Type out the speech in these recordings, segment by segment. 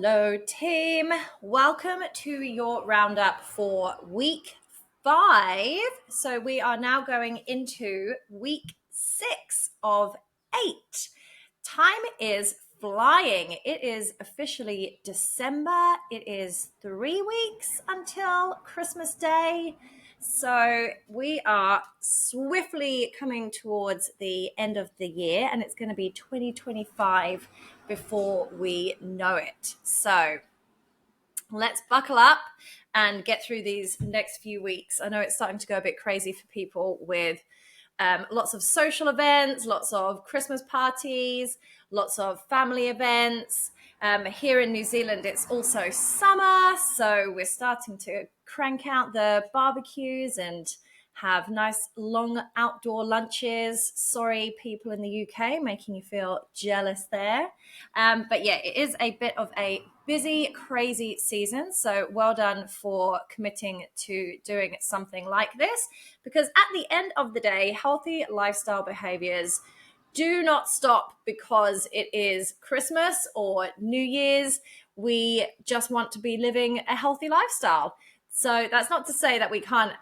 Hello, team. Welcome to your roundup for week 5. So we are now going into week 6 of 8. Time is flying. It is officially December. It is 3 weeks until Christmas Day. So we are swiftly coming towards the end of the year, and it's going to be 2025 before we know it. So let's buckle up and get through these next few weeks. I know it's starting to go a bit crazy for people with lots of social events, lots of Christmas parties, lots of family events. Here in New Zealand, it's also summer, so we're starting to crank out the barbecues and have nice long outdoor lunches. Sorry, people in the UK, making you feel jealous there. But yeah, it is a bit of a busy, crazy season. So well done for committing to doing something like this, because at the end of the day, healthy lifestyle behaviors do not stop because it is Christmas or New Year's. We just want to be living a healthy lifestyle. So that's not to say that we can't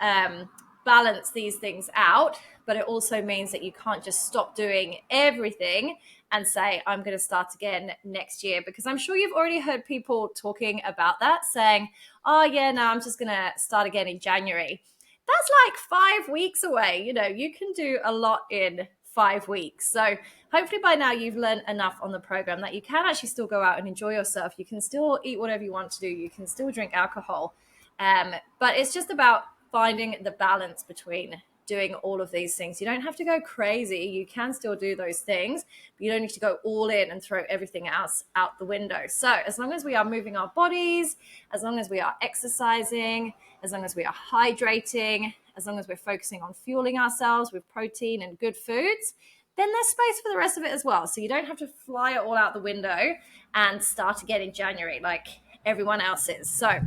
balance these things out, but it also means that you can't just stop doing everything and say, I'm going to start again next year, because I'm sure you've already heard people talking about that, saying, oh yeah, no, I'm just going to start again in January. That's like 5 weeks away. You can do a lot in 5 weeks. So hopefully by now you've learned enough on the program that you can actually still go out and enjoy yourself. You can still eat whatever you want to do. You can still drink alcohol. But it's just about finding the balance between doing all of these things. You don't have to go crazy. You can still do those things, but you don't need to go all in and throw everything else out the window. So as long as we are moving our bodies, as long as we are exercising, as long as we are hydrating, as long as we're focusing on fueling ourselves with protein and good foods, then there's space for the rest of it as well. So you don't have to fly it all out the window and start again in January like everyone else is. So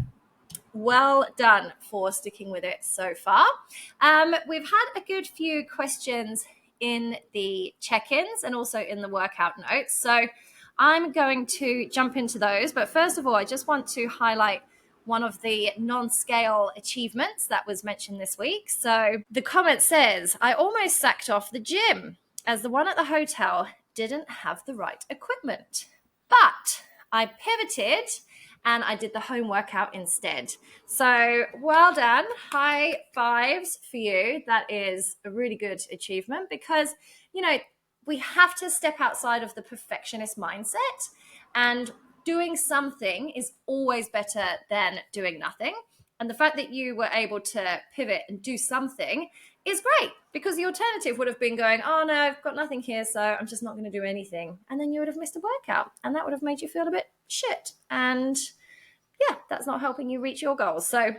well done for sticking with it so far. We've had a good few questions in the check-ins and also in the workout notes. So I'm going to jump into those. But first of all, I just want to highlight one of the non-scale achievements that was mentioned this week. So the comment says, I almost sacked off the gym as the one at the hotel didn't have the right equipment. But I pivoted and I did the home workout instead. So well done. High fives for you. That is a really good achievement, because, we have to step outside of the perfectionist mindset, and doing something is always better than doing nothing. And the fact that you were able to pivot and do something is great, because the alternative would have been going, oh no, I've got nothing here, so I'm just not going to do anything. And then you would have missed a workout, and that would have made you feel a bit shit. And yeah, that's not helping you reach your goals. So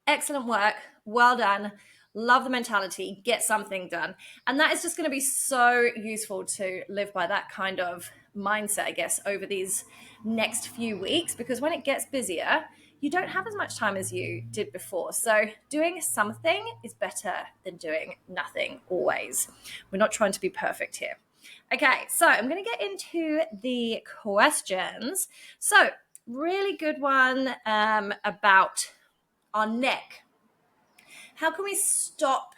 excellent work. Well done. Love the mentality. Get something done. And that is just going to be so useful to live by that kind of mindset, I guess, over these next few weeks, because when it gets busier, you don't have as much time as you did before. So doing something is better than doing nothing always. We're not trying to be perfect here. Okay, so I'm going to get into the questions. So really good one about our neck. How can we stop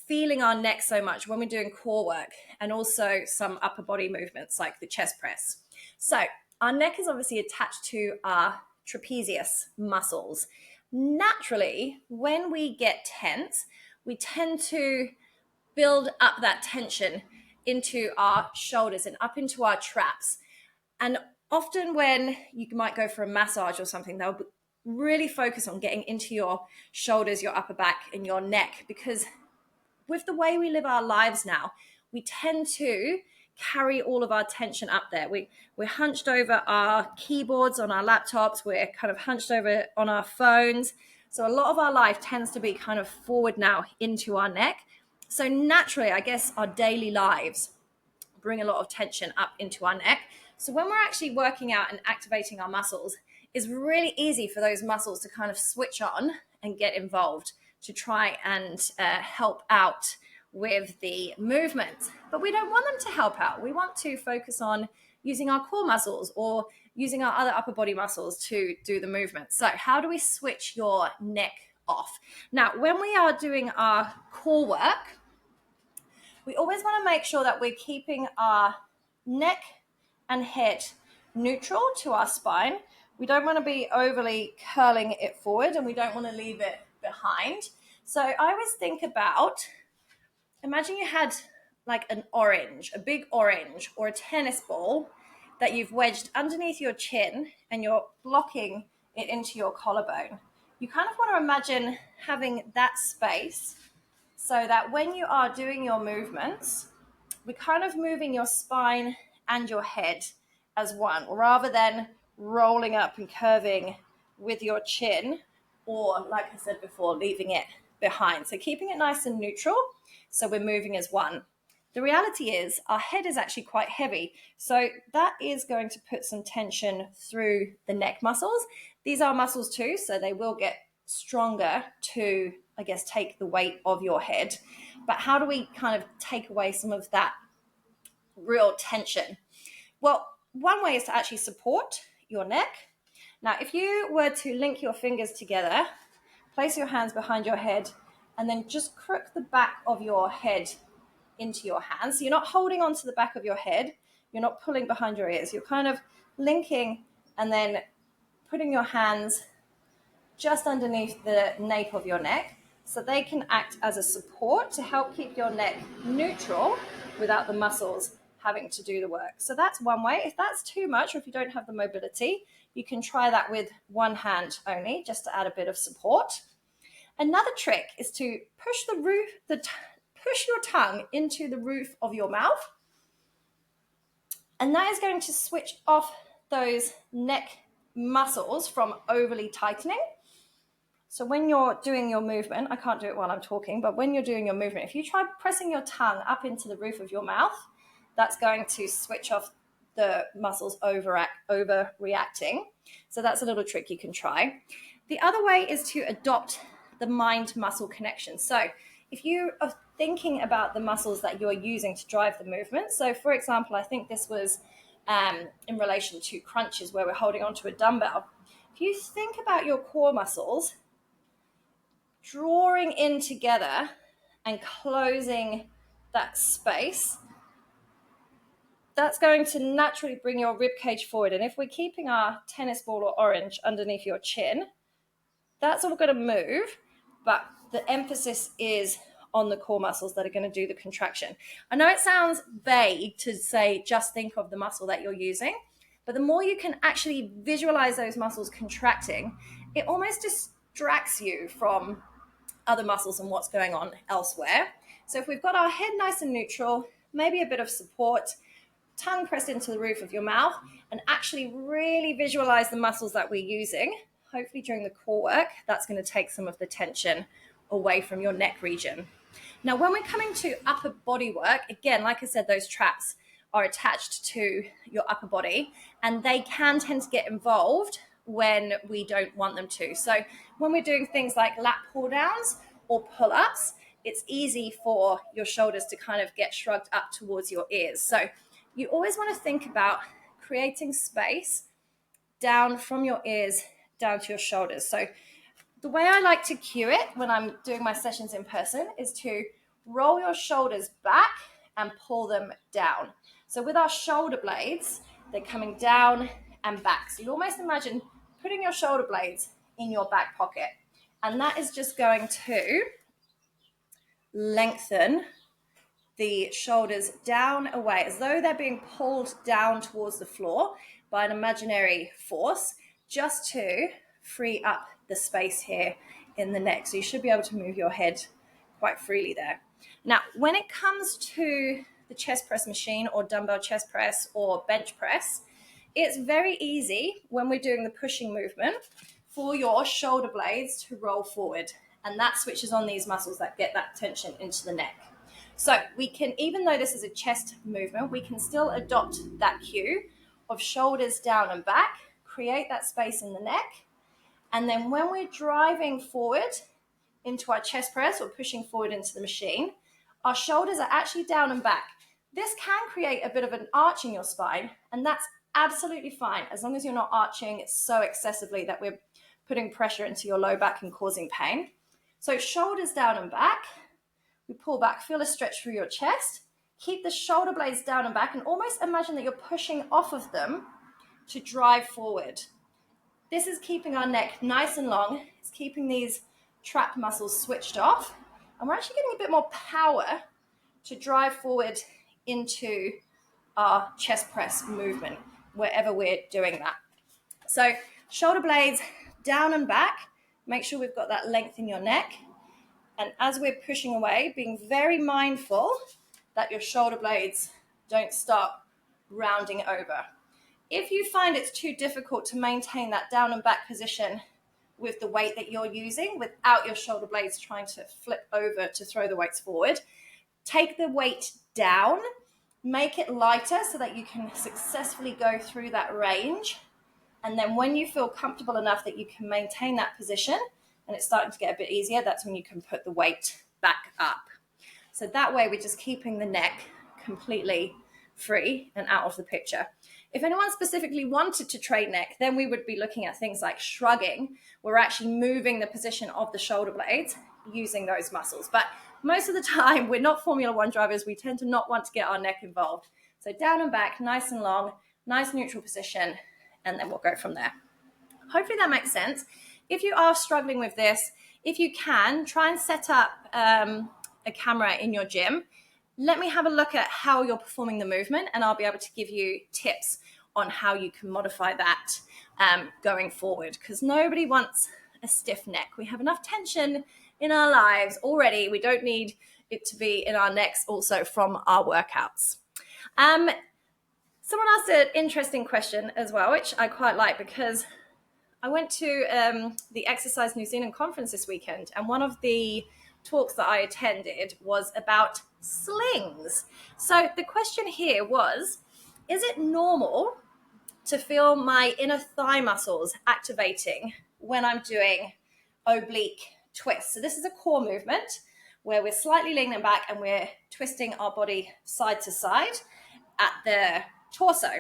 feeling our neck so much when we're doing core work, and also some upper body movements like the chest press? So our neck is obviously attached to our trapezius muscles. Naturally, when we get tense, we tend to build up that tension into our shoulders and up into our traps. And often when you might go for a massage or something, they'll really focus on getting into your shoulders, your upper back, and your neck, because with the way we live our lives now, we tend to carry all of our tension up there. We're hunched over our keyboards on our laptops. We're kind of hunched over on our phones. So a lot of our life tends to be kind of forward now into our neck. So naturally, I guess our daily lives bring a lot of tension up into our neck. So when we're actually working out and activating our muscles, it's really easy for those muscles to kind of switch on and get involved to try and help out with the movements. But we don't want them to help out. We want to focus on using our core muscles or using our other upper body muscles to do the movement. So how do we switch your neck off? Now, when we are doing our core work, we always want to make sure that we're keeping our neck and head neutral to our spine. We don't want to be overly curling it forward, and we don't want to leave it behind. So I always think about, imagine you had like an orange, a big orange or a tennis ball that you've wedged underneath your chin and you're blocking it into your collarbone. You kind of want to imagine having that space so that when you are doing your movements, we're kind of moving your spine and your head as one, rather than rolling up and curving with your chin, or like I said before, leaving it behind. So keeping it nice and neutral, so we're moving as one. The reality is our head is actually quite heavy, so that is going to put some tension through the neck muscles. These are muscles too, so they will get stronger to, I guess, take the weight of your head. But how do we kind of take away some of that real tension? Well, one way is to actually support your neck. Now, if you were to link your fingers together, place your hands behind your head, and then just crook the back of your head into your hands. So you're not holding onto the back of your head. You're not pulling behind your ears. You're kind of linking and then putting your hands just underneath the nape of your neck, so they can act as a support to help keep your neck neutral without the muscles having to do the work. So that's one way. If that's too much, or if you don't have the mobility, you can try that with one hand only, just to add a bit of support. Another trick is to push push your tongue into the roof of your mouth, and that is going to switch off those neck muscles from overly tightening. So when you're doing your movement, I can't do it while I'm talking, but when you're doing your movement, if you try pressing your tongue up into the roof of your mouth, that's going to switch off the muscles overreacting. So that's a little trick you can try. The other way is to adopt the mind-muscle connection. So if you are thinking about the muscles that you're using to drive the movement, so for example, I think this was in relation to crunches where we're holding onto a dumbbell. If you think about your core muscles drawing in together and closing that space, that's going to naturally bring your rib cage forward. And if we're keeping our tennis ball or orange underneath your chin, that's all going to move, but the emphasis is on the core muscles that are going to do the contraction. I know it sounds vague to say just think of the muscle that you're using, but the more you can actually visualize those muscles contracting, it almost distracts you from other muscles and what's going on elsewhere. So if we've got our head nice and neutral, maybe a bit of support, tongue pressed into the roof of your mouth, and actually really visualize the muscles that we're using, hopefully during the core work, that's going to take some of the tension away from your neck region. Now, when we're coming to upper body work, again, like I said, those traps are attached to your upper body, and they can tend to get involved when we don't want them to. So when we're doing things like lat pull downs or pull-ups, it's easy for your shoulders to kind of get shrugged up towards your ears. So you always want to think about creating space down from your ears down to your shoulders. So the way I like to cue it when I'm doing my sessions in person is to roll your shoulders back and pull them down. So with our shoulder blades, they're coming down and back. So you almost imagine putting your shoulder blades in your back pocket. And that is just going to lengthen the shoulders down away, as though they're being pulled down towards the floor by an imaginary force, just to free up the space here in the neck. So you should be able to move your head quite freely there. Now, when it comes to the chest press machine or dumbbell chest press or bench press, it's very easy when we're doing the pushing movement for your shoulder blades to roll forward. And that switches on these muscles that get that tension into the neck. So we can, even though this is a chest movement, we can still adopt that cue of shoulders down and back, create that space in the neck. And then when we're driving forward into our chest press or pushing forward into the machine, our shoulders are actually down and back. This can create a bit of an arch in your spine, and that's absolutely fine, as long as you're not arching so excessively that we're putting pressure into your low back and causing pain. So shoulders down and back. We pull back, feel a stretch through your chest. Keep the shoulder blades down and back and almost imagine that you're pushing off of them to drive forward. This is keeping our neck nice and long. It's keeping these trapped muscles switched off. And we're actually getting a bit more power to drive forward into our chest press movement, wherever we're doing that. So shoulder blades down and back. Make sure we've got that length in your neck. And as we're pushing away, being very mindful that your shoulder blades don't start rounding over. If you find it's too difficult to maintain that down and back position with the weight that you're using without your shoulder blades trying to flip over to throw the weights forward, take the weight down, make it lighter so that you can successfully go through that range. And then when you feel comfortable enough that you can maintain that position and it's starting to get a bit easier, that's when you can put the weight back up. So that way we're just keeping the neck completely free and out of the picture. If anyone specifically wanted to train neck, then we would be looking at things like shrugging. We're actually moving the position of the shoulder blades using those muscles. But most of the time, we're not Formula One drivers. We tend to not want to get our neck involved. So down and back, nice and long, nice neutral position, and then we'll go from there. Hopefully that makes sense. If you are struggling with this, if you can, try and set up a camera in your gym. Let me have a look at how you're performing the movement, and I'll be able to give you tips on how you can modify that going forward, because nobody wants a stiff neck. We have enough tension in our lives already. We don't need it to be in our necks also from our workouts. Someone asked an interesting question as well, which I quite like, because I went to the Exercise New Zealand conference this weekend, and one of the talks that I attended was about slings. So the question here was, is it normal to feel my inner thigh muscles activating when I'm doing oblique twists? So this is a core movement where we're slightly leaning back and we're twisting our body side to side at the torso.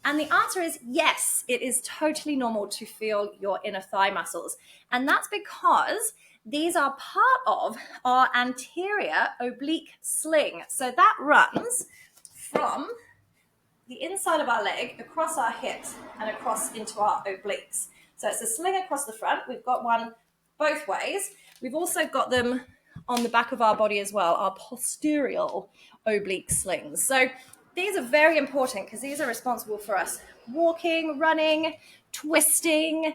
And the answer is yes, it is totally normal to feel your inner thigh muscles. And that's because these are part of our anterior oblique sling. So that runs from the inside of our leg across our hips and across into our obliques. So it's a sling across the front. We've got one both ways. We've also got them on the back of our body as well, our posterior oblique slings. So these are very important because these are responsible for us walking, running, twisting.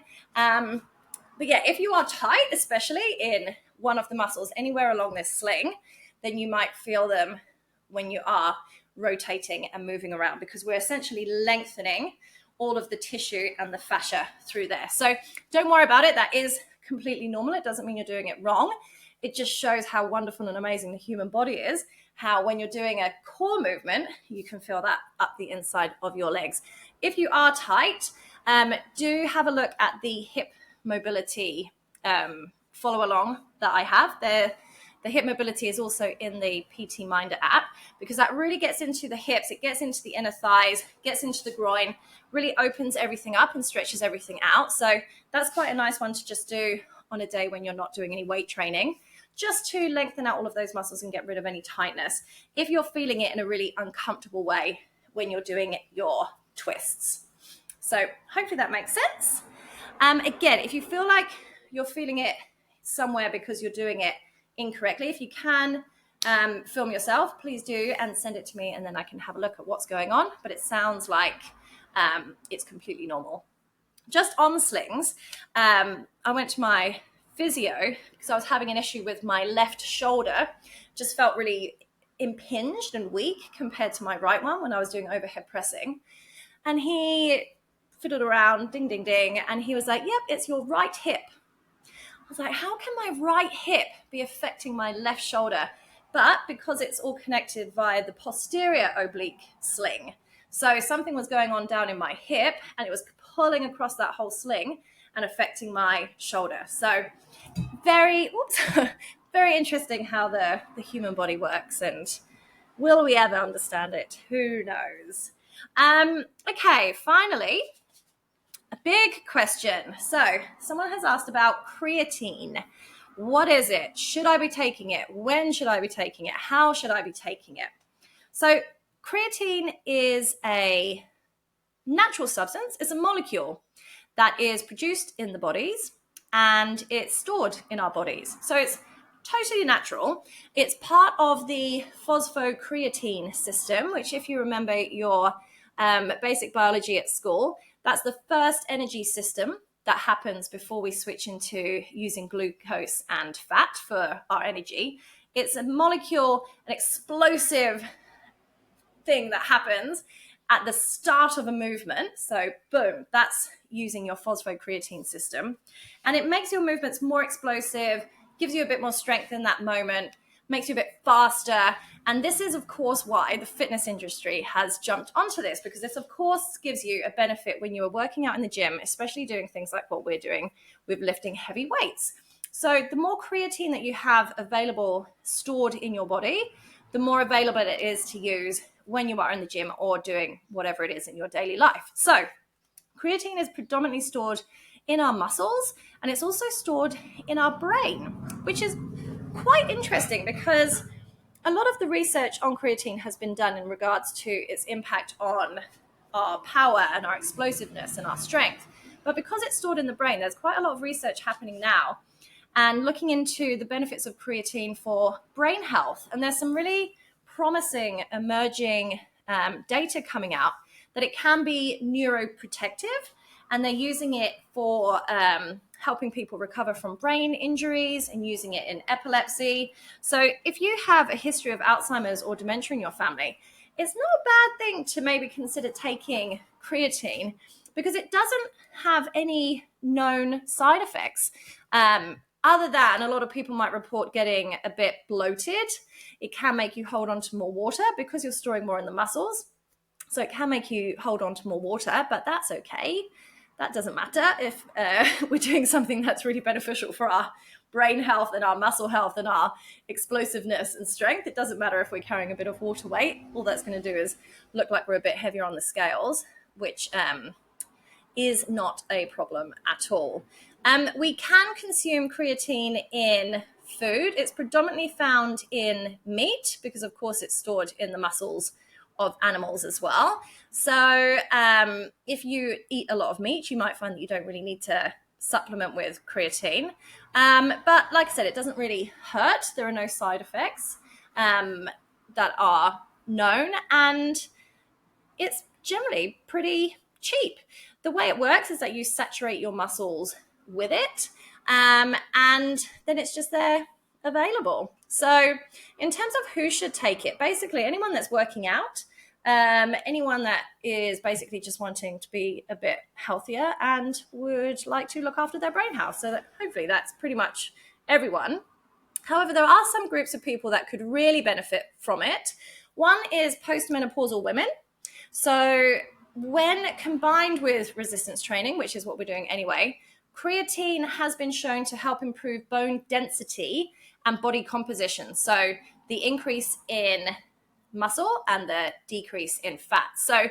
But yeah, if you are tight, especially in one of the muscles anywhere along this sling, then you might feel them when you are rotating and moving around, because we're essentially lengthening all of the tissue and the fascia through there. So don't worry about it. That is completely normal. It doesn't mean you're doing it wrong. It just shows how wonderful and amazing the human body is, how when you're doing a core movement, you can feel that up the inside of your legs. If you are tight, do have a look at the hip mobility follow along that I have. The hip mobility is also in the PT Minder app, because that really gets into the hips, it gets into the inner thighs, gets into the groin, really opens everything up and stretches everything out. So that's quite a nice one to just do on a day when you're not doing any weight training, just to lengthen out all of those muscles and get rid of any tightness if you're feeling it in a really uncomfortable way when you're doing your twists. So hopefully that makes sense. Again, if you feel like you're feeling it somewhere because you're doing it incorrectly, if you can film yourself, please do and send it to me, and then I can have a look at what's going on. But it sounds like it's completely normal. Just on slings, I went to my physio because I was having an issue with my left shoulder. Just felt really impinged and weak compared to my right one when I was doing overhead pressing. And he fiddled around, ding, ding, ding. And he was like, yep, it's your right hip. I was like, how can my right hip be affecting my left shoulder? But because it's all connected via the posterior oblique sling. So something was going on down in my hip and it was pulling across that whole sling and affecting my shoulder. So very interesting how the human body works, and will we ever understand it? Who knows? Okay, finally, a big question. So someone has asked about creatine. What is it? Should I be taking it? When should I be taking it? How should I be taking it? So creatine is a natural substance. It's a molecule that is produced in the bodies and it's stored in our bodies. So it's totally natural. It's part of the phosphocreatine system, which, if you remember your basic biology at school, that's the first energy system that happens before we switch into using glucose and fat for our energy. It's a molecule, an explosive thing that happens at the start of a movement. So boom, that's using your phosphocreatine system. And it makes your movements more explosive, gives you a bit more strength in that moment, makes you a bit faster. And this is, of course, why the fitness industry has jumped onto this, because this, of course, gives you a benefit when you are working out in the gym, especially doing things like what we're doing with lifting heavy weights. So the more creatine that you have available, stored in your body, the more available it is to use when you are in the gym or doing whatever it is in your daily life. So creatine is predominantly stored in our muscles, and it's also stored in our brain, which is quite interesting because a lot of the research on creatine has been done in regards to its impact on our power and our explosiveness and our strength. But because it's stored in the brain, there's quite a lot of research happening now and looking into the benefits of creatine for brain health. And there's some really promising emerging data coming out that it can be neuroprotective, and they're using it for helping people recover from brain injuries and using it in epilepsy. So if you have a history of Alzheimer's or dementia in your family, it's not a bad thing to maybe consider taking creatine because it doesn't have any known side effects. Other than a lot of people might report getting a bit bloated. It can make you hold on to more water because you're storing more in the muscles. So it can make you hold on to more water, but that's okay. That doesn't matter if we're doing something that's really beneficial for our brain health and our muscle health and our explosiveness and strength. It doesn't matter if we're carrying a bit of water weight. All that's going to do is look like we're a bit heavier on the scales, which is not a problem at all. We can consume creatine in food. It's predominantly found in meat because, of course, it's stored in the muscles of animals as well. So if you eat a lot of meat, you might find that you don't really need to supplement with creatine. But like I said, it doesn't really hurt. There are no side effects that are known, and it's generally pretty cheap. The way it works is that you saturate your muscles with it, and then it's just there available. So in terms of who should take it, basically anyone that's working out, anyone that is basically just wanting to be a bit healthier and would like to look after their brain health. So that hopefully that's pretty much everyone. However, there are some groups of people that could really benefit from it. One is postmenopausal women. So when combined with resistance training, which is what we're doing anyway, creatine has been shown to help improve bone density and body composition. So the increase in muscle and the decrease in fat. So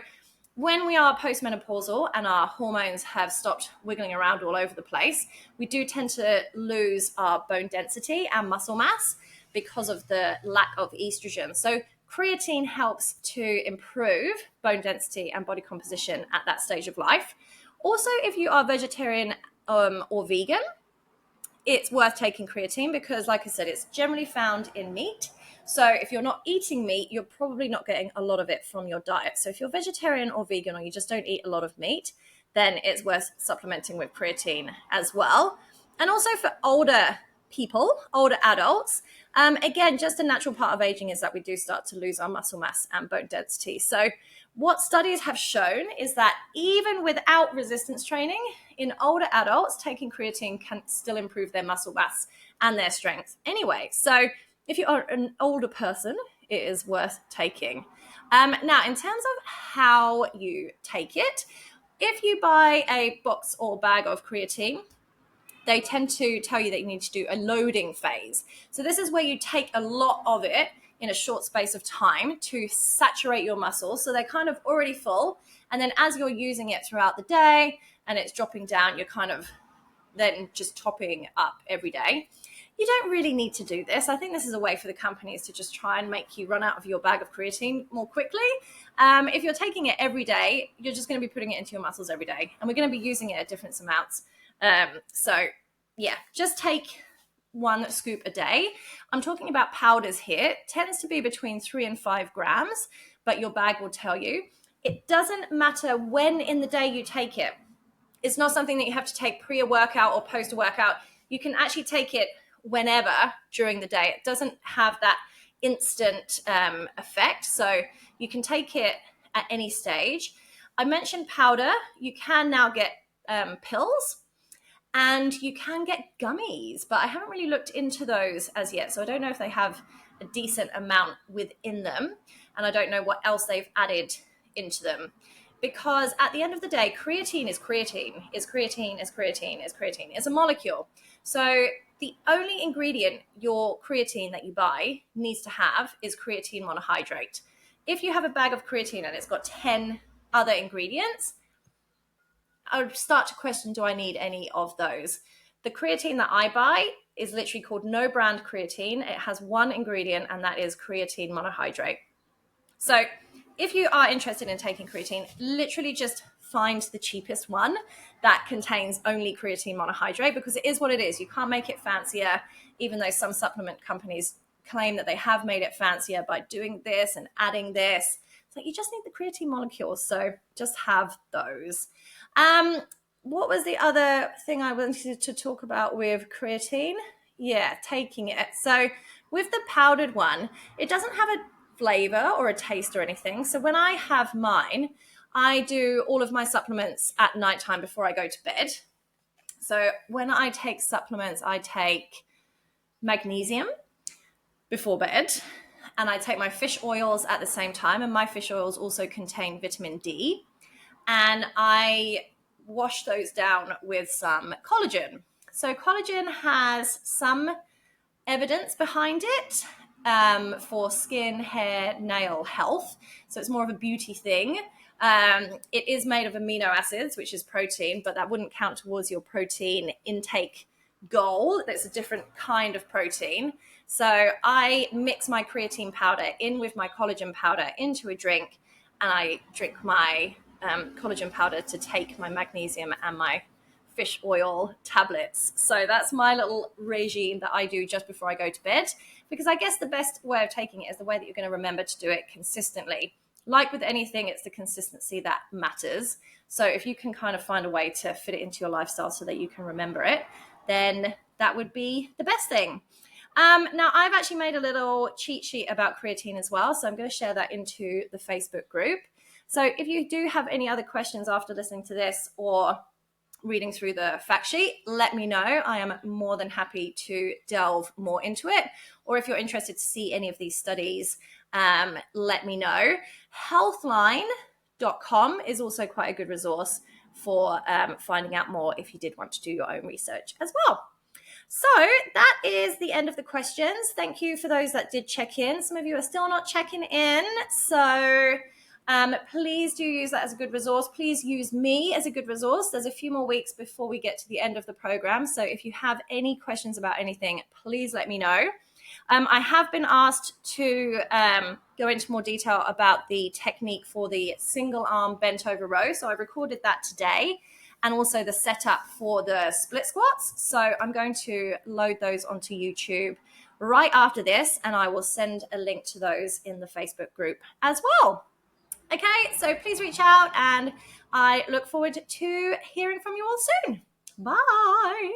when we are postmenopausal and our hormones have stopped wiggling around all over the place, we do tend to lose our bone density and muscle mass because of the lack of estrogen. So creatine helps to improve bone density and body composition at that stage of life. Also, if you are vegetarian or vegan, it's worth taking creatine because, like I said, it's generally found in meat. So if you're not eating meat, you're probably not getting a lot of it from your diet. So if you're vegetarian or vegan, or you just don't eat a lot of meat, then it's worth supplementing with creatine as well. And also for older people, older adults, again, just a natural part of aging is that we do start to lose our muscle mass and bone density. So what studies have shown is that even without resistance training, in older adults, taking creatine can still improve their muscle mass and their strength anyway. So if you are an older person, it is worth taking. Now, in terms of how you take it, if you buy a box or bag of creatine, they tend to tell you that you need to do a loading phase. So this is where you take a lot of it in a short space of time to saturate your muscles. So they're kind of already full. And then as you're using it throughout the day and it's dropping down, you're kind of then just topping up every day. You don't really need to do this. I think this is a way for the companies to just try and make you run out of your bag of creatine more quickly. If you're taking it every day, you're just going to be putting it into your muscles every day. And we're going to be using it at different amounts. So yeah, just take 1 scoop a day. I'm talking about powders here. It tends to be between 3 and 5 grams, but your bag will tell you. It doesn't matter when in the day you take it. It's not something that you have to take pre a workout or post a workout. You can actually take it whenever during the day. It doesn't have that instant effect. So you can take it at any stage. I mentioned powder. You can now get pills and you can get gummies, but I haven't really looked into those as yet. So I don't know if they have a decent amount within them. And I don't know what else they've added into them. Because at the end of the day, creatine is creatine, is creatine, is creatine, is creatine. It's a molecule. So the only ingredient your creatine that you buy needs to have is creatine monohydrate. If you have a bag of creatine and it's got 10 other ingredients, I would start to question, do I need any of those? The creatine that I buy is literally called no brand creatine. It has 1 ingredient and that is creatine monohydrate. So if you are interested in taking creatine, literally just find the cheapest one that contains only creatine monohydrate, because it is what it is. You can't make it fancier, even though some supplement companies claim that they have made it fancier by doing this and adding this. It's like, you just need the creatine molecules, so just have those. What was the other thing I wanted to talk about with creatine? Yeah, taking it. So with the powdered one, it doesn't have a flavor or a taste or anything. So when I have mine, I do all of my supplements at nighttime before I go to bed. So when I take supplements, I take magnesium before bed, and I take my fish oils at the same time. And my fish oils also contain vitamin D. And I wash those down with some collagen. So collagen has some evidence behind it for skin, hair, nail health. So it's more of a beauty thing. It is made of amino acids, which is protein, but that wouldn't count towards your protein intake goal. That's a different kind of protein. So I mix my creatine powder in with my collagen powder into a drink, and I drink my collagen powder to take my magnesium and my fish oil tablets. So that's my little regime that I do just before I go to bed, because I guess the best way of taking it is the way that you're going to remember to do it consistently. Like with anything, it's the consistency that matters. So if you can kind of find a way to fit it into your lifestyle so that you can remember it, then that would be the best thing. Now, I've actually made a little cheat sheet about creatine as well, so I'm going to share that into the Facebook group. So if you do have any other questions after listening to this or reading through the fact sheet, let me know. I am more than happy to delve more into it. Or if you're interested to see any of these studies, let me know. Healthline.com is also quite a good resource for finding out more if you did want to do your own research as well. So that is the end of the questions. Thank you for those that did check in. Some of you are still not checking in. So please do use that as a good resource. Please use me as a good resource. There's a few more weeks before we get to the end of the program. So if you have any questions about anything, please let me know. I have been asked to go into more detail about the technique for the single arm bent over row. So I recorded that today, and also the setup for the split squats. So I'm going to load those onto YouTube right after this, and I will send a link to those in the Facebook group as well. Okay, so please reach out, and I look forward to hearing from you all soon. Bye.